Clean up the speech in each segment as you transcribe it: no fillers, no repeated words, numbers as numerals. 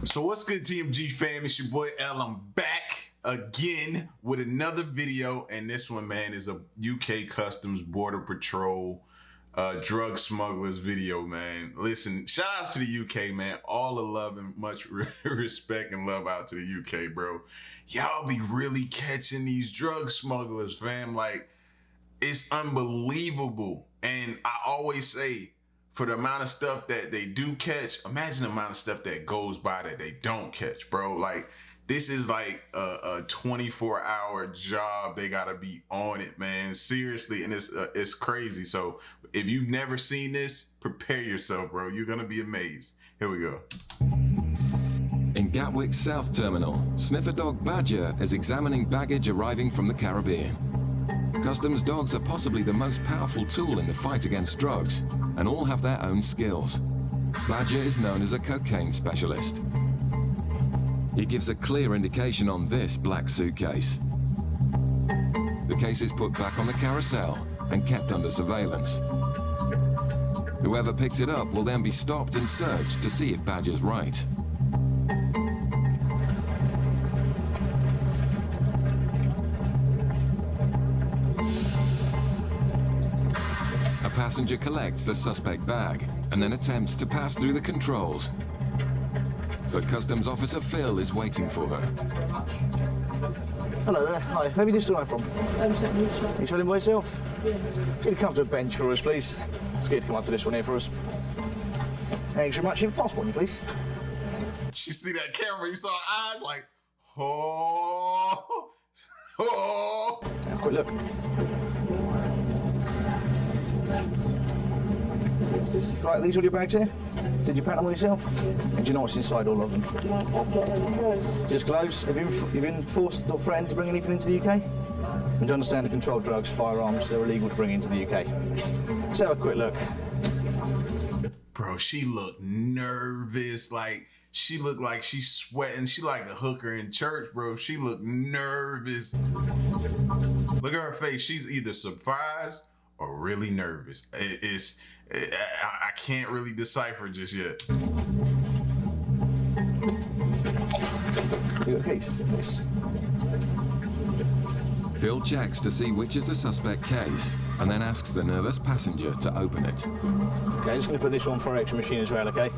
So what's good, TMG fam? It's your boy L. I'm back again with another video, and this one, man, is a UK Customs Border Patrol drug smugglers video, man. Listen, shout outs to the UK, man. All the love and much respect and love out to the UK, bro. Y'all be really catching these drug smugglers, fam. Like, it's unbelievable. And I always say, for the amount of stuff that they do catch, imagine the amount of stuff that goes by that they don't catch, bro. Like, this is like a 24-hour job. They gotta be on it, man. Seriously, and it's crazy. So if you've never seen this, prepare yourself, bro. You're gonna be amazed. Here we go. In Gatwick South Terminal, sniffer dog Badger is examining baggage arriving from the Caribbean. Customs dogs are possibly the most powerful tool in the fight against drugs, and all have their own skills. Badger is known as a cocaine specialist. He gives a clear indication on this black suitcase. The case is put back on the carousel and kept under surveillance. Whoever picks it up will then be stopped and searched to see if Badger's right. A passenger collects the suspect bag and then attempts to pass through the controls. But Customs Officer Phil is waiting for her. Hello there. Hi. Where have you just arrived from? You showing by yourself? Yeah. Can you come to a bench for us, please? Let's get you to come up to this one here for us. Thanks very much. Your passport, please. You see that camera? You saw her eyes like, oh, oh. Now, quick look. Right, these all your bags here? Did you pack them all yourself? And do you know what's inside all of them? No, I've got any clothes. Just clothes? Have you been forced or threatened to bring anything into the UK? And to understand the controlled drugs, firearms, they're illegal to bring into the UK. Let's have a quick look. Bro, she looked nervous. Like, she looked like she's sweating. She like a hooker in church, bro. She looked nervous. Look at her face. She's either surprised or really nervous. I can't really decipher just yet. You got a case? Yes. Phil checks to see which is the suspect case and then asks the nervous passenger to open it. Okay, just going to put this one for our extra machine as well, okay?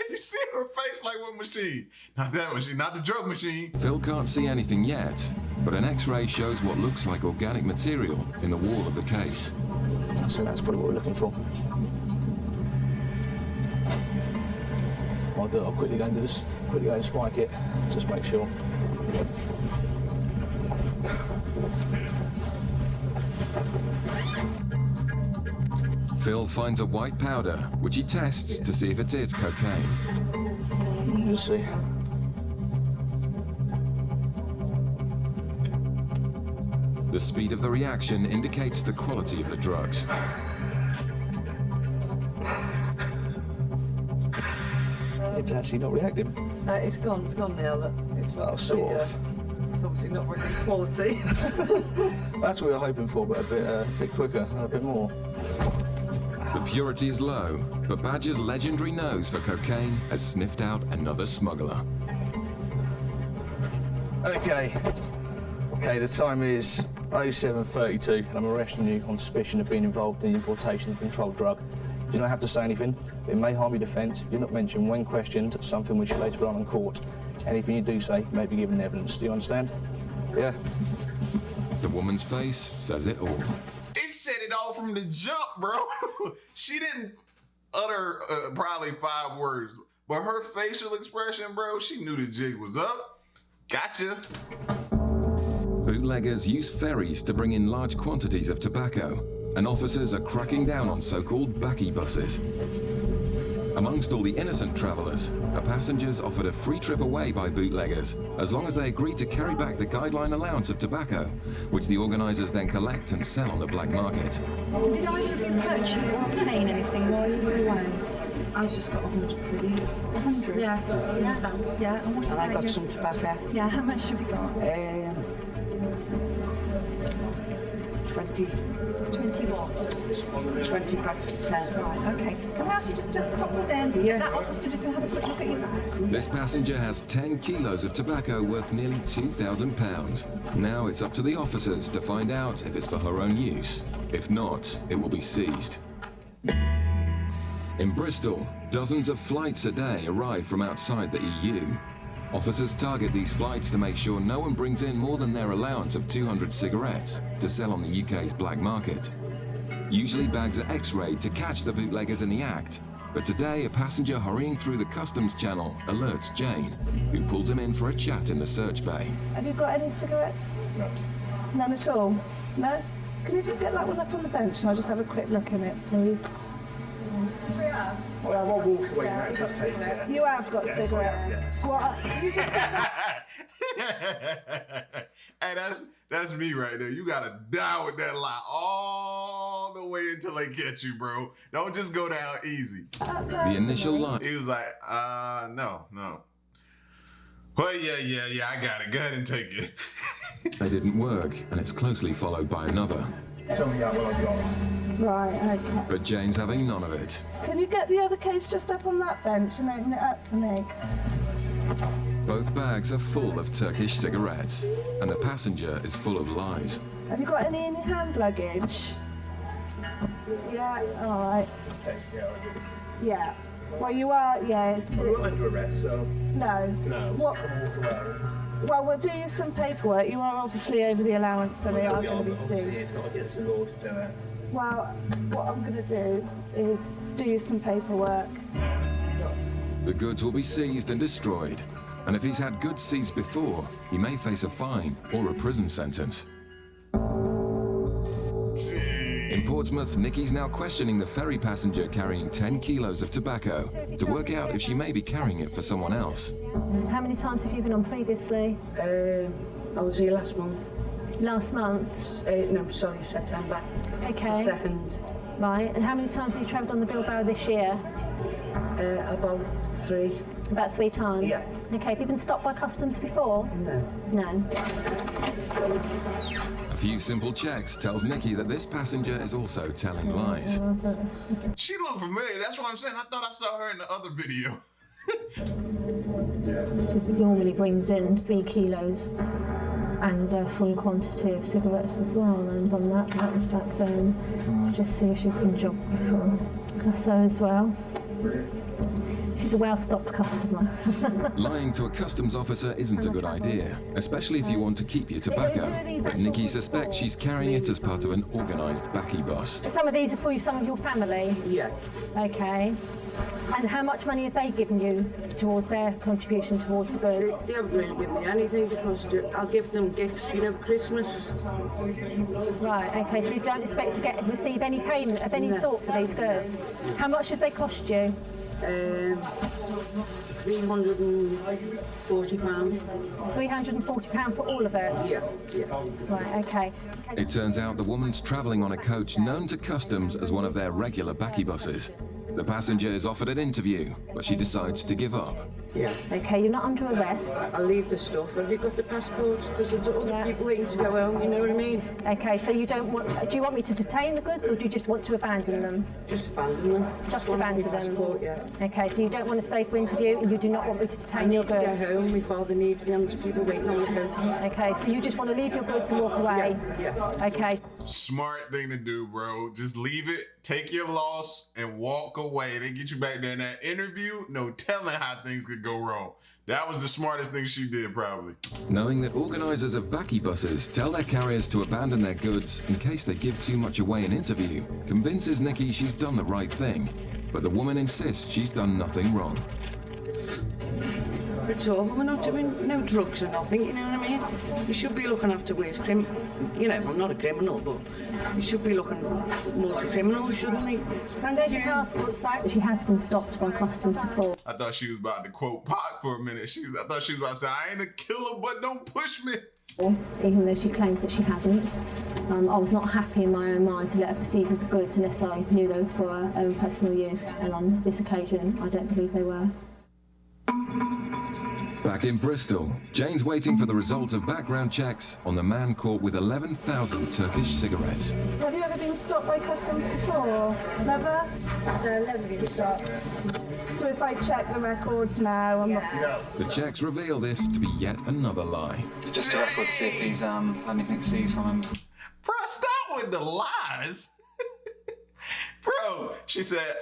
You see her face like what machine? Not that machine, not the drug machine. Phil can't see anything yet, but an X-ray shows what looks like organic material in the wall of the case. So that's probably what we're looking for. I'll quickly go and do this, quickly go and spike it, just make sure. Phil finds a white powder, which he tests to see if it is cocaine. Let's see. The speed of the reaction indicates the quality of the drugs. It's actually not reacting. It's gone now, look. It's sort of. It's obviously not really quality. That's what we were hoping for, but a bit quicker and a bit more. The purity is low, but Badger's legendary nose for cocaine has sniffed out another smuggler. Okay, the time is 07:32 and I'm arresting you on suspicion of being involved in the importation of a controlled drug. You do not have to say anything. It may harm your defence. Do not mention when questioned something which you later on in court. Anything you do say may be given evidence. Do you understand? Yeah. The woman's face says it all. It said it all from the jump, bro. She didn't utter probably 5 words, but her facial expression, bro, she knew the jig was up. Gotcha. Bootleggers use ferries to bring in large quantities of tobacco, and officers are cracking down on so-called backy buses. Amongst all the innocent travellers, are passengers offered a free trip away by bootleggers, as long as they agree to carry back the guideline allowance of tobacco, which the organisers then collect and sell on the black market. Did either of you purchase or obtain anything while you were away? I've just got 100 cities. 100? Yeah, in the south. Yeah, and what And I about got you? some tobacco. Yeah, how much have you got? 20. 20. 20 what? 20 past 10. Right, okay. Can I ask you just to pop with them? Yeah. That officer just to have a quick look at your bag. This passenger has 10 kilos of tobacco worth nearly £2,000. Now it's up to the officers to find out if it's for her own use. If not, it will be seized. In Bristol, dozens of flights a day arrive from outside the EU. Officers target these flights to make sure no one brings in more than their allowance of 200 cigarettes to sell on the UK's black market. Usually bags are x-rayed to catch the bootleggers in the act, but today a passenger hurrying through the customs channel alerts Jane, who pulls him in for a chat in the search bay. Have you got any cigarettes? No. None at all? No? Can you just get that one up on the bench and I'll just have a quick look in it, please? Well, I won't walk away now. Just take it. You have got Yes, cigarettes. yes. What? Can you just get that? Hey, that's me right there. You gotta die with that lie all the way until they catch you, bro. Don't just go down easy. The initial line He was like, no. Well, yeah, I got it. Go ahead and take it. didn't work, and it's closely followed by another. Tell me what I've got. Right, okay. But Jane's having none of it. Can you get the other case just up on that bench and open it up for me? Both bags are full of Turkish cigarettes, and the passenger is full of lies. Have you got any in your hand luggage? Yeah, all right. Yeah. Well, you are, yeah. We're not under arrest, so No. no. What? Come walk away. Well, we'll do you some paperwork. You are obviously over the allowance, so they are going to be Obviously, sued. it's not against the law to do it. Well, what I'm going to do is do you some paperwork. The goods will be seized and destroyed, and if he's had goods seized before, he may face a fine or a prison sentence. In Portsmouth, Nikki's now questioning the ferry passenger carrying 10 kilos of tobacco to work out if she may be carrying it for someone else. How many times have you been on previously? I was here last month. Last month? No, sorry, September. Okay. The 2nd. Right, and how many times have you travelled on the Bilbao this year? About 3. About 3 times? Yeah. Okay, have you been stopped by customs before? No. No. A few simple checks tells Nikki that this passenger is also telling lies. She looked familiar. That's what I'm saying. I thought I saw her in the other video. It normally brings in 3 kilos and a full quantity of cigarettes as well, and on that was back then. Just see if she's been jobbed before. That's her as well. She's a well-stocked customer. Lying to a customs officer isn't a good idea, especially if you want to keep your tobacco. But Nikki suspects she's carrying it as part of an organised backy bus. Some of these are for some of your family? Yeah. Okay. And how much money have they given you towards their contribution towards the goods? They haven't really given me anything because I'll give them gifts, you know, for Christmas. Right, okay, so you don't expect to receive any payment of any sort for these goods? How much should they cost you? £340. £340 for all of it? Yeah. Right, okay. It turns out the woman's travelling on a coach known to customs as one of their regular backy buses. The passenger is offered an interview, but she decides to give up. Yeah. Okay, you're not under arrest. I'll leave the stuff. Have you got the passport? Because there's other people waiting to go home, you know what I mean? Okay, so you don't want... Do you want me to detain the goods or do you just want to abandon them? Just abandon them. Just want abandon my them? passport, yeah. Okay, so you don't want to stay for interview and you do not want me to I detain your need to get goods? home. My father needs me and there's people waiting on the coach. Okay, so you just want to leave your goods and walk away? Yeah. Okay. Smart thing to do, bro. Just leave it, take your loss, and walk away. They get you back there in that interview. No telling how things could go wrong. That was the smartest thing she did, probably. Knowing that organisers of backy buses tell their carriers to abandon their goods in case they give too much away in interview, convinces Nikki she's done the right thing. But the woman insists she's done nothing wrong. It's all. We're not doing no drugs or nothing, you know what I mean? We should be looking after waste you know, I'm not a criminal, but we should be looking more to criminals, shouldn't we? Thank There's you. your passports back. She has been stopped by customs before. I thought she was about to quote Pac for a minute. I thought she was about to say, I ain't a killer, but don't push me. Even though she claimed that she hadn't. I was not happy in my own mind to let her proceed with the goods unless I knew they were for her own personal use, and on this occasion I don't believe they were. Back in Bristol, Jane's waiting for the results of background checks on the man caught with 11,000 Turkish cigarettes. Have you ever been stopped by customs before? Never? No, never been stopped. So if I check the records now, I'm not... The checks reveal this to be yet another lie. Just a record to see if he's had anything seized from him. Bro, stop with the lies. Bro, she said,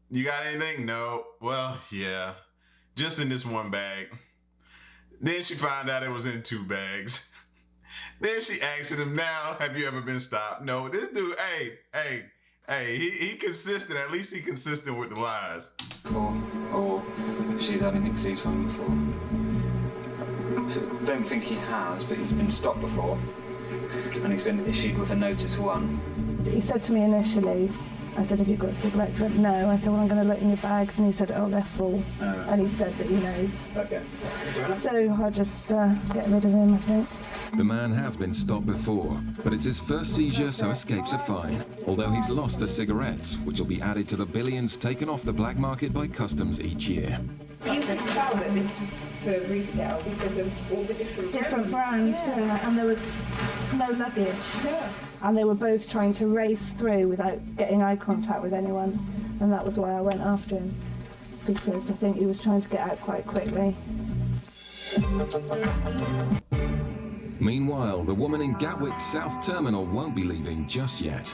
you got anything? No. Well, yeah. Just in this one bag. Then she found out it was in 2 bags. Then she asked him, now, have you ever been stopped? No, this dude, hey, he consistent. At least he consistent with the lies. Or if she's had anything seized from him before. Don't think he has, but he's been stopped before. And he's been issued with a notice for one. He said to me initially, I said, have you got cigarettes? He went, no. I said, well, I'm going to look in your bags. And he said, oh, they're full. And he said that he knows. Okay. So I'll just get rid of him, I think. The man has been stopped before, but it's his first seizure, so escapes a fine. Although he's lost the cigarettes, which will be added to the billions taken off the black market by customs each year. You could tell that this was for resale because of all the different brands, yeah. And there was no luggage. Yeah. And they were both trying to race through without getting eye contact with anyone. And that was why I went after him, because I think he was trying to get out quite quickly. Meanwhile, the woman in Gatwick South Terminal won't be leaving just yet.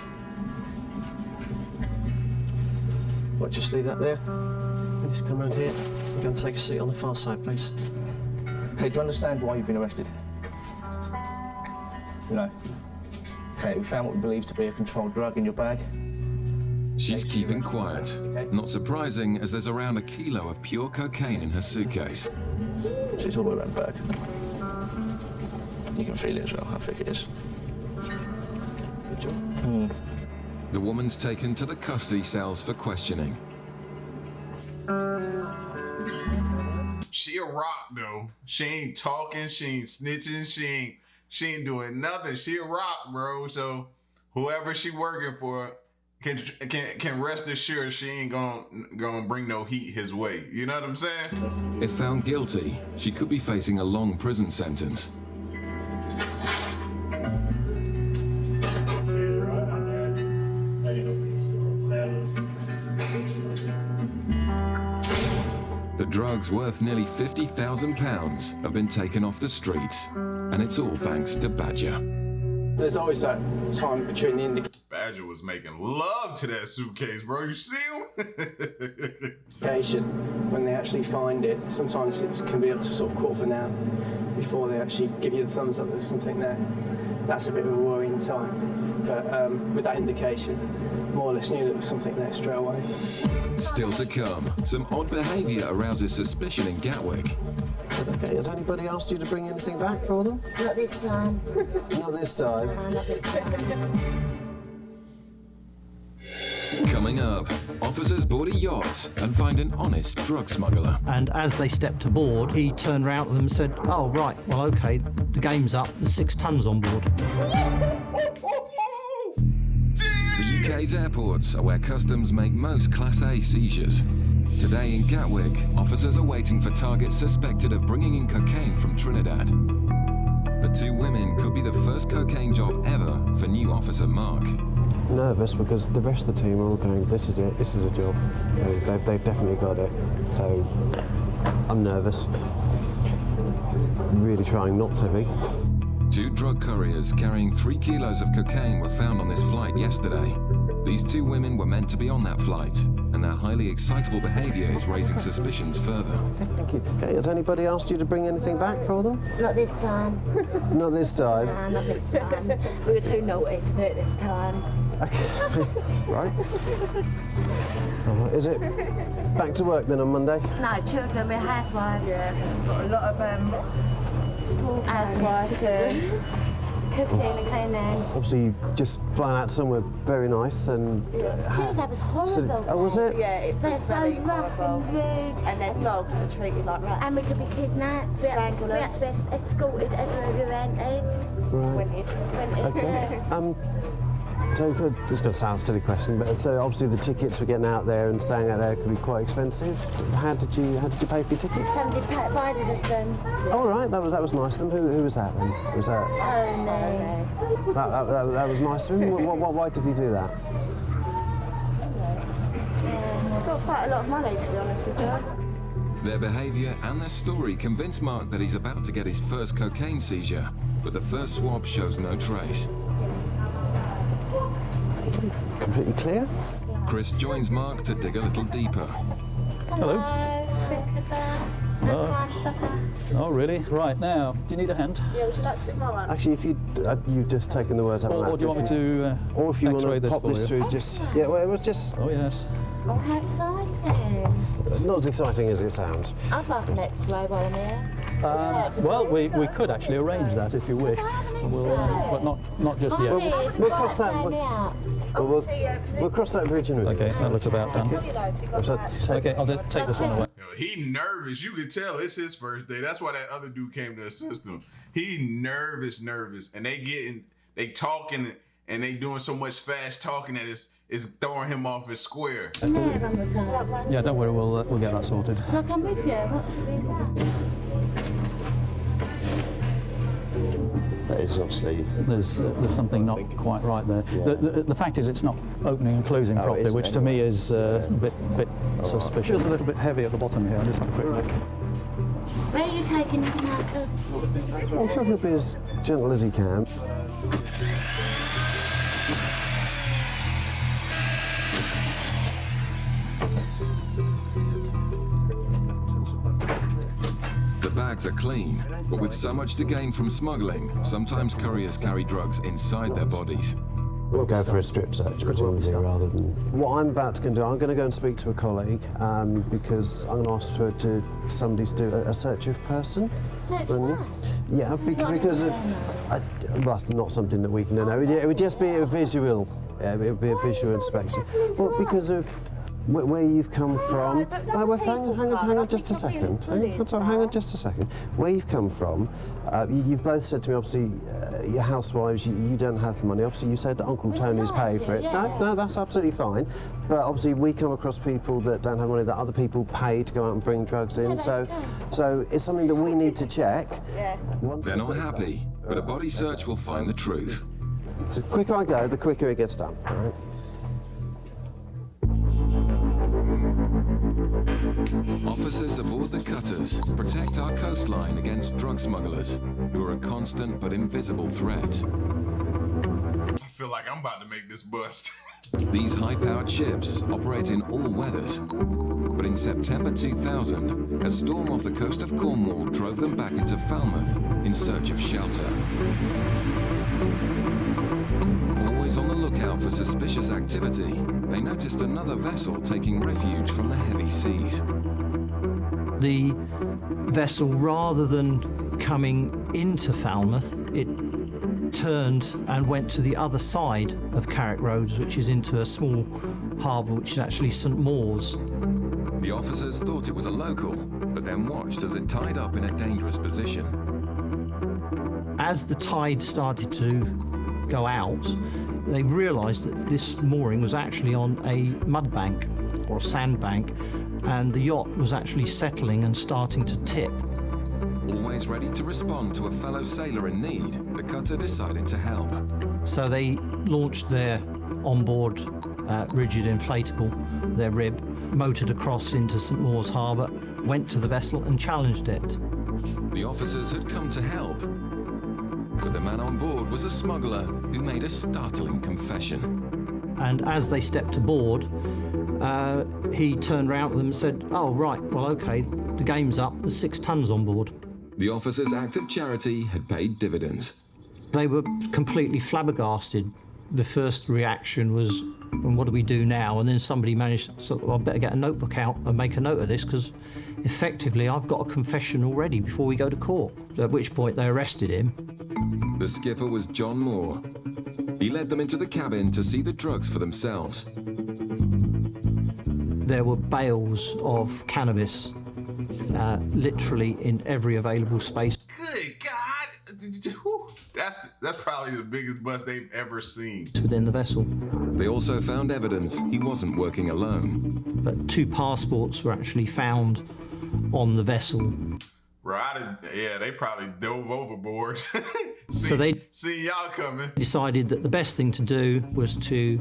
What, just leave that there? Just come around here. Go and take a seat on the far side, please. Okay, do you understand why you've been arrested? No. Okay, we found what we believe to be a controlled drug in your bag. She's keeping quiet. Not surprising, as there's around 1 kilo of pure cocaine in her suitcase. She's all the way around the bag. You can feel it as well, how thick it is. Good job. The woman's taken to the custody cells for questioning. She a rock though. She ain't talking, she ain't snitching, she ain't doing nothing. She a rock, bro. So whoever she working for can rest assured she ain't gonna bring no heat his way. You know what I'm saying? If found guilty, she could be facing a long prison sentence. The drugs worth nearly £50,000 have been taken off the streets, and it's all thanks to Badger. There's always that time between the indication. Badger was making love to that suitcase, bro. You see him? When they actually find it, sometimes it can be up to sort of quarter of an hour before they actually give you the thumbs up there's something there. That's a bit of a worrying time. But with that indication, more or less knew there was something there straight away. Still to come, some odd behaviour arouses suspicion in Gatwick. Okay, has anybody asked you to bring anything back for them? Not this time. Not this time. Not this time. Coming up, officers board a yacht and find an honest drug smuggler. And as they stepped aboard, he turned around to them and said, oh, right, well, OK, the game's up, there's 6 tons on board. The UK's airports are where customs make most Class A seizures. Today in Gatwick, officers are waiting for targets suspected of bringing in cocaine from Trinidad. The 2 women could be the first cocaine job ever for new officer Mark. Nervous because the rest of the team are all going, this is it, this is a job. They've definitely got it. So I'm nervous. Really trying not to be. 2 drug couriers carrying 3 kilos of cocaine were found on this flight yesterday. These 2 women were meant to be on that flight, and their highly excitable behaviour is raising suspicions further. Thank you. Okay, has anybody asked you to bring anything back for them? Not this time. Not this time? Nah, not this time. We were too naughty to do it this time. Okay. Right. Is it back to work then on Monday? No, children, we're housewives. Yeah, got a lot of Small housewives to do. Cooking and cleaning. Obviously, just flying out somewhere very nice and... that was horrible. Oh, was it? Yeah, it was They're very so rough horrible. and rude. And then dogs are treated like rats. And we could be kidnapped. We had to be escorted everywhere we entered. Right. Okay. So this could sound a silly question, but so obviously the tickets for getting out there and staying out there could be quite expensive. How did you pay for your tickets? Somebody provided us them. Oh right, that was nice of them. Who was that then? Was that Tony. that was nice of him? Why did he do that? He's got quite a lot of money, to be honest with you. Their behaviour and their story convince Mark that he's about to get his first cocaine seizure, but the first swab shows no trace. Completely clear? Chris joins Mark to dig a little deeper. Hello. Christopher. Oh, really? Right, now, do you need a hand? Yeah, would you like to look more? Actually, if you've just taken the words out of my mouth. Or do you want me to or if you want X-ray to this pop for this you? through, just yeah. Well, it was just Oh, yes. Oh, how exciting. not as exciting as it sounds. I'd like an X-ray while I'm here. Well, we could actually arrange that if you wish. But not just yet. We'll cross that. We'll cross that bridge in a minute. Okay, that looks about done. Okay, I'll take this one away. He nervous. You can tell it's his first day. That's why that other dude came to assist him. He nervous, and they talking, and they doing so much fast talking that it's throwing him off his square. Yeah, don't worry, we'll get that sorted. Can I come with you? That is obviously. There's something not quite right there. Yeah. The fact is, it's not opening and closing properly, which to me is a bit suspicious. Feels a little bit heavy at the bottom here. I'll just have a quick look. Where are you taking him, Marco? I'm trying to be as gentle as he can. The bags are clean, but with so much to gain from smuggling, sometimes couriers carry drugs inside their bodies. We'll go for a strip search, presumably, rather than... What I'm about to do, I'm going to go and speak to a colleague, because I'm going to ask for somebody to do a search of person. Yeah, because of... well, that's not something that we can know. It would just be a visual... it would be a visual inspection. Well, because of... where you've come from. Hang on just a second. Hang on just a second. Where you've come from, you've both said to me, obviously, you're housewives, you don't have the money. Obviously, you said Uncle Tony's paid for it. No, that's absolutely fine. But obviously, we come across people that don't have money that other people pay to go out and bring drugs in. So it's something that we need to check. They're not happy, but a body search will find the truth. So the quicker I go, the quicker it gets done. All right? Officers aboard the cutters protect our coastline against drug smugglers, who are a constant but invisible threat. I feel like I'm about to make this bust. These high-powered ships operate in all weathers. But in September 2000, a storm off the coast of Cornwall drove them back into Falmouth in search of shelter. Always on the lookout for suspicious activity, they noticed another vessel taking refuge from the heavy seas. The vessel, rather than coming into Falmouth, it turned and went to the other side of Carrick Roads, which is into a small harbour, which is actually St Mawes. The officers thought it was a local, but then watched as it tied up in a dangerous position. As the tide started to go out, they realised that this mooring was actually on a mud bank or a sandbank, and the yacht was actually settling and starting to tip. Always ready to respond to a fellow sailor in need, the cutter decided to help. So they launched their onboard rigid inflatable, their rib, motored across into St Mawes Harbour, went to the vessel and challenged it. The officers had come to help, but the man on board was a smuggler who made a startling confession. And as they stepped aboard, he turned around to them and said, "Oh, right, well, okay, the game's up, there's 6 tons on board." The officers' act of charity had paid dividends. They were completely flabbergasted. The first reaction was, and what do we do now? And then somebody managed, so I better get a notebook out and make a note of this, because effectively I've got a confession already before we go to court. At which point they arrested him. The skipper was John Moore. He led them into the cabin to see the drugs for themselves. There were bales of cannabis, literally in every available space. Good God! That's probably the biggest bust they've ever seen. Within the vessel. They also found evidence he wasn't working alone. But 2 passports were actually found on the vessel. Right, yeah, they probably dove overboard. So they see y'all coming. Decided that the best thing to do was to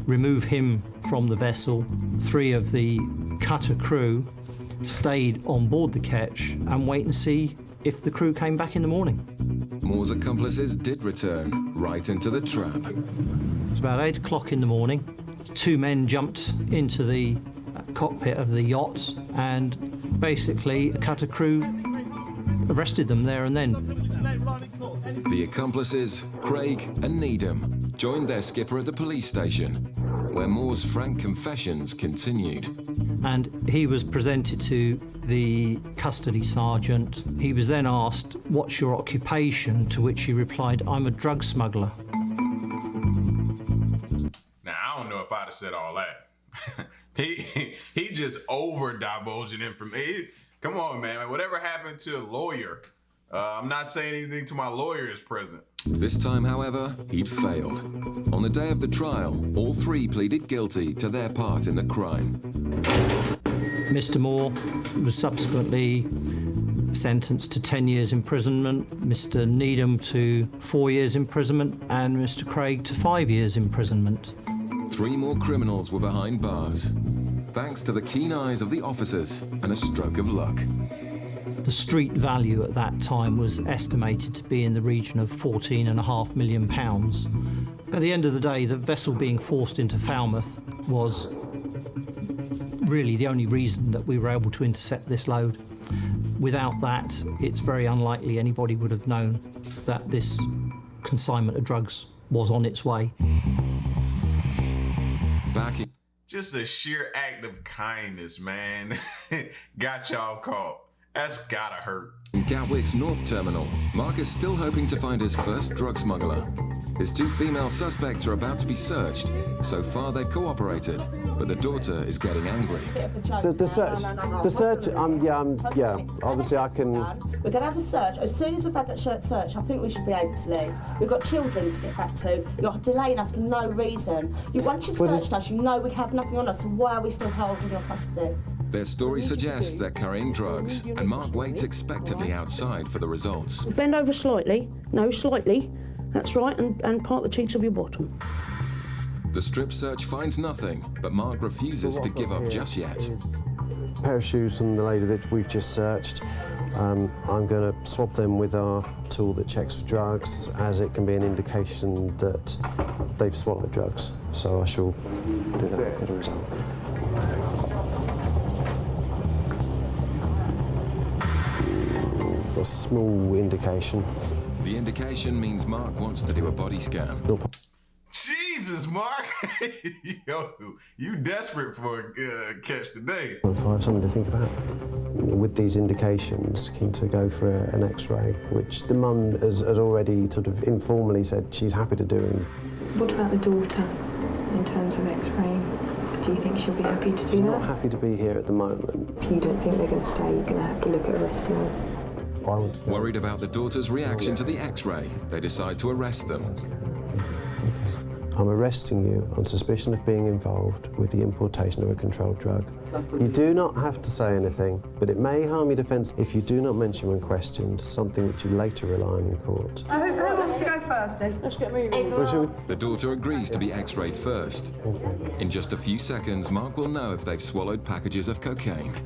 remove him from the vessel. 3 of the cutter crew stayed on board the ketch and wait and see if the crew came back in the morning. Moore's accomplices did return right into the trap. It was about 8 o'clock in the morning. 2 men jumped into the cockpit of the yacht and basically the cutter crew arrested them there and then. The accomplices, Craig and Needham, joined their skipper at the police station, where Moore's frank confessions continued. And he was presented to the custody sergeant. He was then asked, "What's your occupation?" To which he replied, "I'm a drug smuggler." Now, I don't know if I'd have said all that. he just over divulging information. Come on, man. Whatever happened to a lawyer? I'm not saying anything to my lawyer is present. This time, however, he'd failed. On the day of the trial, all 3 pleaded guilty to their part in the crime. Mr. Moore was subsequently sentenced to 10 years imprisonment, Mr. Needham to 4 years imprisonment, and Mr. Craig to 5 years imprisonment. 3 more criminals were behind bars, thanks to the keen eyes of the officers and a stroke of luck. The street value at that time was estimated to be in the region of £14.5 million. At the end of the day, the vessel being forced into Falmouth was really the only reason that we were able to intercept this load. Without that, it's very unlikely anybody would have known that this consignment of drugs was on its way. Just a sheer act of kindness, man. Got y'all caught. That's gotta hurt. In Gatwick's North Terminal, Mark is still hoping to find his first drug smuggler. His 2 female suspects are about to be searched. So far, they've cooperated, but the daughter is getting angry. The search, yeah, obviously I can... We're going to have a search. As soon as we've had that shirt search, I think we should be able to leave. We've got children to get back to. You're delaying us for no reason. Once you've searched us, you know we have nothing on us, so why are we still holding your custody? Their story suggests they're carrying drugs, and Mark waits expectantly outside for the results. Bend over slightly. No, slightly. That's right, and part the cheeks of your bottom. The strip search finds nothing, but Mark refuses to give up just yet. A pair of shoes from the lady that we've just searched. I'm going to swab them with our tool that checks for drugs, as it can be an indication that they've swallowed drugs. So I shall do that and get a result. A small indication. The indication means Mark wants to do a body scan. Jesus, Mark. Yo, you desperate for a catch today. I have something to think about. With these indications, keen to go for an X-ray, which the mum has already sort of informally said she's happy to do. What about the daughter in terms of X-ray? Do you think she'll be happy to do that? She's not happy to be here at the moment. You don't think they're going to stay? You're going to have to look at arresting her. Worried about the daughter's reaction to the X-ray, they decide to arrest them. I'm arresting you on suspicion of being involved with the importation of a controlled drug. You do not have to say anything, but it may harm your defence if you do not mention when questioned, something which you later rely on in court. Who wants to go first then? Let's get moving. The daughter agrees to be X-rayed first. In just a few seconds, Mark will know if they've swallowed packages of cocaine.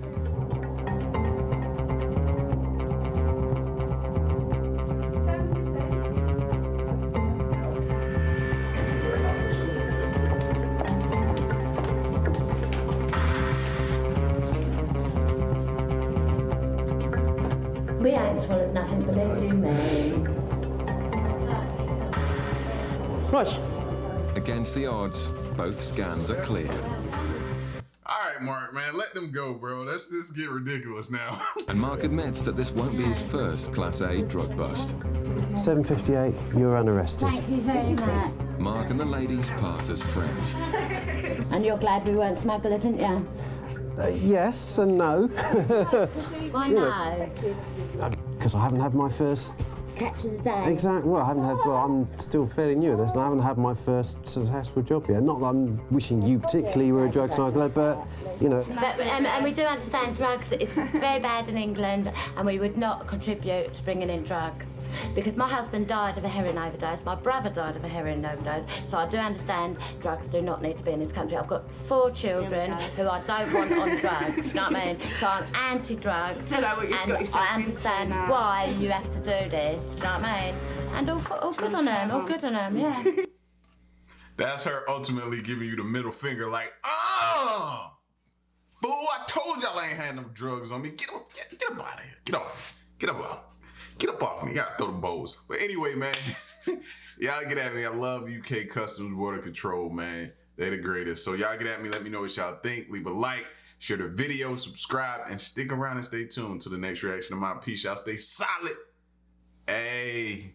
We ain't swallowed nothing, believe you me. Right. Against the odds, both scans are clear. All right, Mark, man, let them go, bro. Let's just get ridiculous now. And Mark admits that this won't be his first Class A drug bust. 7:58, you're unarrested. Thank you very much. Mark and the ladies part as friends. And you're glad we weren't smugglers, aren't you? Yes and no. Why no? Because I haven't had my first catch of the day. Exactly. Well, I haven't had. Well, I'm still fairly new at this, and I haven't had my first successful job yet. Not that I'm wishing you particularly were a drug smuggler, but you know. But, and we do understand drugs is very bad in England, and we would not contribute to bringing in drugs. Because my husband died of a heroin overdose, my brother died of a heroin overdose, so I do understand drugs do not need to be in this country. I've got 4 children who I don't want on drugs, you know what I mean? So I'm anti-drugs, and I understand why you have to do this, you know what I mean? And all good on them, all good on them, yeah. That's her ultimately giving you the middle finger like, fool, I told y'all I ain't had no drugs on me. Get up out of here. Get up off me. You gotta throw the bowls. But anyway, man, y'all get at me. I love UK Customs Border Control, man. They the greatest. So y'all get at me. Let me know what y'all think. Leave a like, share the video, subscribe, and stick around and stay tuned to the next reaction of my piece. Y'all stay solid. Hey.